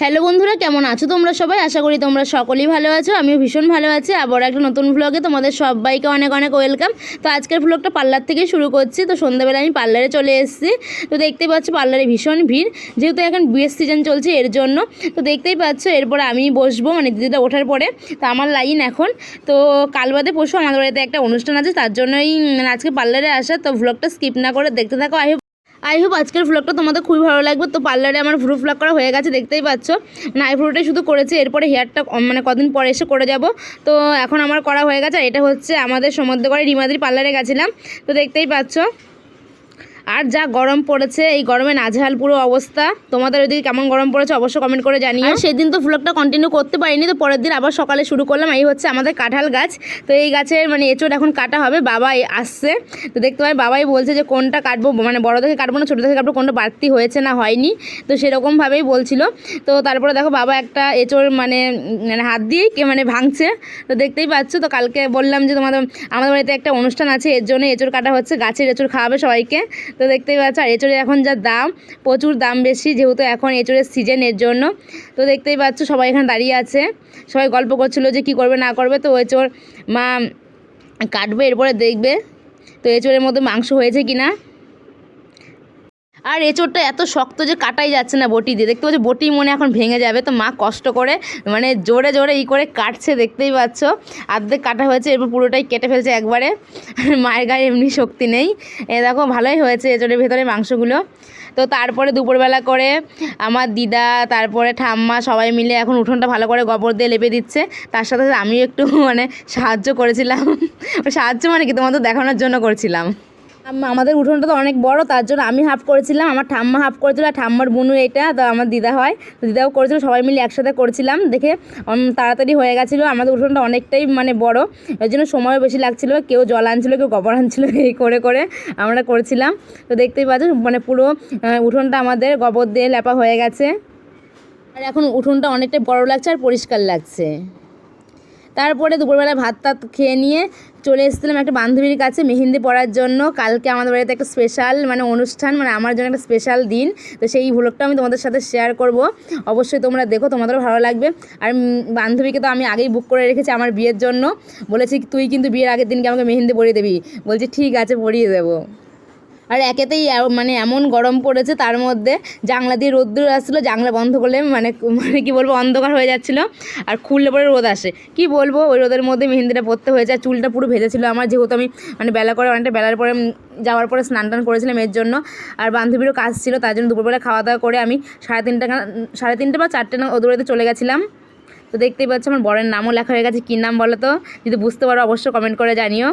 Hello বন্ধুরা, কেমন আছো তোমরা সবাই? আশা করি তোমরা সকলেই ভালো আছো। আমিও ভীষণ ভালো আছি। আবার একটা নতুন ভ্লগে তোমাদের সবাইকে অনেক অনেক ওয়েলকাম। তো আজকের ভ্লগটা পার্লার থেকেই শুরু করছি। তো সন্ধ্যাবেলা আমি পার্লারে চলে এসেছি। তো দেখতেই পাচ্ছ পার্লারে ভীষণ ভিড়, যেহেতু এখন বিয়ের সিজন চলছে এর জন্য। তো দেখতেই পাচ্ছ এরপরে আমি বসবো, মানে দিদিটা ওঠার পরে। তো আমার লাইন এখন। তো কাল বাদে পরশু আমাদের বাড়িতে একটা অনুষ্ঠান আছে, তার জন্যই মানে আজকে পার্লারে আসা। তো ভ্লগটা স্কিপ না করে দেখতে থাকো। আই হোপ আজকের ভ্লগটা তোমাদের খুবই ভালো লাগবে। তো পার্লারে আমার ভ্রু প্লাক করা হয়ে গেছে, দেখতেই পাচ্ছ। মানে আইব্রোটাই শুধু করেছে, এরপরে হেয়ারটা মানে কদিন পরে এসে করে যাব। তো এখন আমার করা হয়ে গেছে। আর এটা হচ্ছে আমাদের সমুদ্রগড়ে রিমাদির পার্লারে গেছিলাম। তো দেখতেই পাচ্ছ। আর যা গরম পড়েছে, এই গরমে নাজেহাল পুরো অবস্থা। তোমাদের ওইদিকে কেমন গরম পড়েছে অবশ্যই কমেন্ট করে জানিও। আর সেদিন তো ভ্লগটা কন্টিনিউ করতে পারিনি, তো পরের দিন আবার সকালে শুরু করলাম। এই হচ্ছে আমাদের কাঁঠাল গাছ। তো এই গাছের মানে এঁচোড় এখন কাটা হবে, বাবা আসছে। তো দেখতে পাই বাবাই বলছে যে কোনটা কাটবো, মানে বড় থেকে কাটবো না ছোটো থেকে কাটবো, কোনটা বাড়তি হয়েছে না হয়নি। তো সেরকমভাবেই বলছিল। তো তারপরে দেখো বাবা একটা এঁচোড় মানে হাত দিয়েই মানে ভাঙছে। তো দেখতেই পাচ্ছ। তো কালকে বললাম যে আমাদের বাড়িতে একটা অনুষ্ঠান আছে, এর জন্য এঁচোড় কাটা হচ্ছে, গাছের এঁচোড় খাওয়াবে সবাইকে। তো দেখতেই পাচ্ছ। আর এঁচোড়ের এখন যা দাম, প্রচুর দাম বেশি, যেহেতু এখন এঁচোড়ের সিজন এর জন্য। তো দেখতেই পাচ্ছ সবাই এখানে দাঁড়িয়ে আছে, সবাই গল্প করছিল যে কি করবে না করবে। তো এঁচোড় মা কাটবে, এরপরে দেখবে তো এঁচোড়ের মধ্যে মাংস হয়েছে কিনা। আর এঁচোড়টা এত শক্ত যে কাটাই যাচ্ছে না বটি দিয়ে, দেখতে পাচ্ছ বটি মনে এখন ভেঙে যাবে। তো মা কষ্ট করে মানে জোরে জোরে করে কাটছে, দেখতেই পাচ্ছ। আর্ধেক কাটা হয়েছে, এরপর পুরোটাই কেটে ফেলছে একবারে। মায়ের গায়ে এমনি শক্তি নেই। দেখো ভালোই হয়েছে এঁচোড়ের ভেতরে মাংসগুলো। তো তারপরে দুপুরবেলা করে আমার দিদা, তারপরে ঠাম্মা সবাই মিলে এখন উঠোনটা ভালো করে গোবর দিয়ে লেপে দিচ্ছে। তার সাথে সাথে আমিও একটু মানে সাহায্য করেছিলাম। সাহায্য মানে কি, তোমাদের দেখানোর জন্য করছিলাম। আমাদের উঠোনটা তো অনেক বড়, তার জন্য আমি হাফ করেছিলাম, আমার ঠাম্মা হাফ করেছিল, আর ঠাম্মার বোনু এটা তো আমার দিদা হয়। তো দিদাও করেছিল, সবাই মিলে একসাথে করছিলাম। দেখে তাড়াতাড়ি হয়ে গেছিলো। আমাদের উঠোনটা অনেকটাই মানে বড়, এর জন্য সময়ও বেশি লাগছিলো। কেউ জল আনছিলো, কেউ গোবর আনছিলো, এই করে করে আমরা করছিলাম। তো দেখতেই পাচ্ছ মানে পুরো উঠোনটা আমাদের গোবর দিয়ে লেপা হয়ে গেছে। আর এখন উঠোনটা অনেকটাই বড় লাগছে আর পরিষ্কার লাগছে। তারপরে দুপুরবেলা ভাত টাত খেয়ে নিয়ে চলে এসেছিলাম একটা বান্ধবীর কাছে মেহেন্দি পরার জন্য। কালকে আমাদের বাড়িতে একটা স্পেশাল মানে অনুষ্ঠান, মানে আমার জন্য একটা স্পেশাল দিন। তো সেই ভ্লগটা আমি তোমাদের সাথে শেয়ার করব, অবশ্যই তোমরা দেখো, তোমাদেরও ভালো লাগবে। আর বান্ধবীকে তো আমি আগেই বুক করে রেখেছি আমার বিয়ের জন্য। বলেছি তুই কিন্তু বিয়ের আগের দিনকে আমাকে মেহেন্দি পরিয়ে দেবি। বলছি ঠিক আছে, পরিয়ে দেবো। আর একেতেই মানে এমন গরম পড়েছে, তার মধ্যে জানলা দিয়ে রোদ্দুর আসছিলো, জানলা বন্ধ করলে মানে মানে কী বলবো, অন্ধকার হয়ে যাচ্ছিলো। আর খুললে পরে রোদ আসে, কি বলবো, ওই রোদের মধ্যে মেহেন্দিটা পরতে হয়েছে। আর চুলটা পুরো ভেজেছিলো আমার, যেহেতু আমি মানে বেলা করে অনেকটা বেলার পরে যাওয়ার পরে স্নান টান করেছিলাম এর জন্য। আর বান্ধবীরও কাজ ছিল, তার জন্য দুপুরবেলা খাওয়া দাওয়া করে আমি 3:30 বা 4টে ওদের বাড়িতে চলে গেছিলাম। তো দেখতেই পাচ্ছ আমার বরের নামও লেখা হয়ে গেছে। কী নাম বলো তো? যদি বুঝতে পারো অবশ্যই কমেন্ট করে জানিও।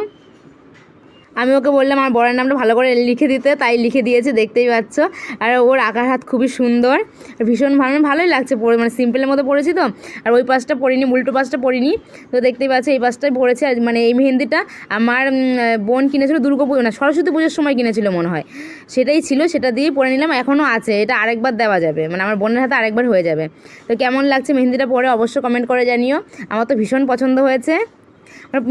আমি ওকে বললাম আমার বরের নামটা ভালো করে লিখে দিতে, তাই লিখে দিয়েছে, দেখতেই পাচ্ছ। আর ওর আঁকার হাত খুবই সুন্দর, ভীষণ ভালোই লাগছে পরে, মানে সিম্পলের মধ্যে পড়েছি তো। আর ওই পাশটা পড়িনি, উল্টো পাশটা পড়িনি। তো দেখতেই পাচ্ছ এই পাশটাই পড়েছে। আর মানে এই মেহেন্দিটা আমার বোন কিনেছিল দুর্গাপুজো না সরস্বতী পুজোর সময় কিনেছিল মনে হয়, সেটাই ছিল, সেটা দিয়েই পরে নিলাম। এখনও আছে, এটা আরেকবার দেওয়া যাবে, মানে আমার বোনের হাতে আরেকবার হয়ে যাবে। তো কেমন লাগছে মেহেন্দিটা পরে অবশ্যই কমেন্ট করে জানিও। আমার তো ভীষণ পছন্দ হয়েছে।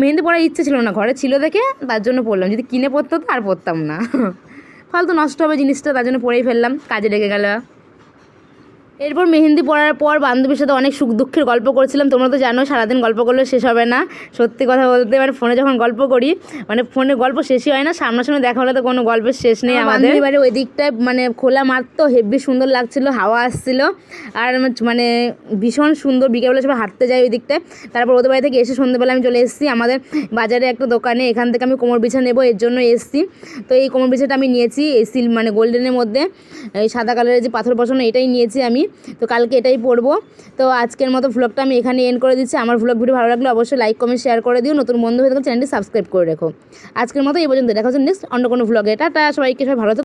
মেহেন্দি পরার ইচ্ছে ছিল না, ঘরে ছিল দেখে তার জন্য পরলাম, যদি কিনে পরতে হতো আর পরতাম না। ফালতু নষ্ট হবে জিনিসটা, তার জন্য পরেই ফেললাম, কাজে লেগে গেল। এরপর মেহেন্দি পরার পর বান্ধবীর সাথে অনেক সুখ দুঃখের গল্প করছিলাম। তোমরা তো জানো সারাদিন গল্প করলে শেষ হবে না। সত্যি কথা বলতে মানে ফোনে যখন গল্প করি, মানে ফোনে গল্প শেষই হয় না, সামনাসামনি দেখা হলে তো কোনো গল্পের শেষ নেই আমাদের। এবারে ওই দিকটায় মানে খোলা মাঠ তো হেব্বি সুন্দর লাগছিলো, হাওয়া আসছিল। আর মানে ভীষণ সুন্দর, বিকেলবেলা সবাই হাঁটতে যাই ওই দিকটায়। তারপর ওদের বাড়ি থেকে এসে সন্ধ্যেবেলা আমি চলে এসেছি আমাদের বাজারে একটা দোকানে, এখান থেকে আমি কোমর বিছা নেবো, এর জন্য এসেছি। তো এই কোমর বিছাটা আমি নিয়েছি এই মানে গোল্ডেনের মধ্যে, এই সাদা কালারের যে পাথর বসানো, এটাই নিয়েছি আমি। তো কালকে এটাই পরবো। তো আজকের মতো ভ্লগটা আমি এখানে এন্ড করে দিচ্ছি। আমার ভ্লগ ভিডিও ভালো লাগলে অবশ্যই লাইক কমেন্ট শেয়ার করে দিও। নতুন বন্ধু হয়ে থাকলে চ্যানেলটি সাবস্ক্রাইব করে রেখো। আজকের মতো এই পর্যন্ত, দেখা হচ্ছে নেক্সট অন্য কোনো ভ্লগে। টাটা সবাইকে, সবাই ভালো থাকো।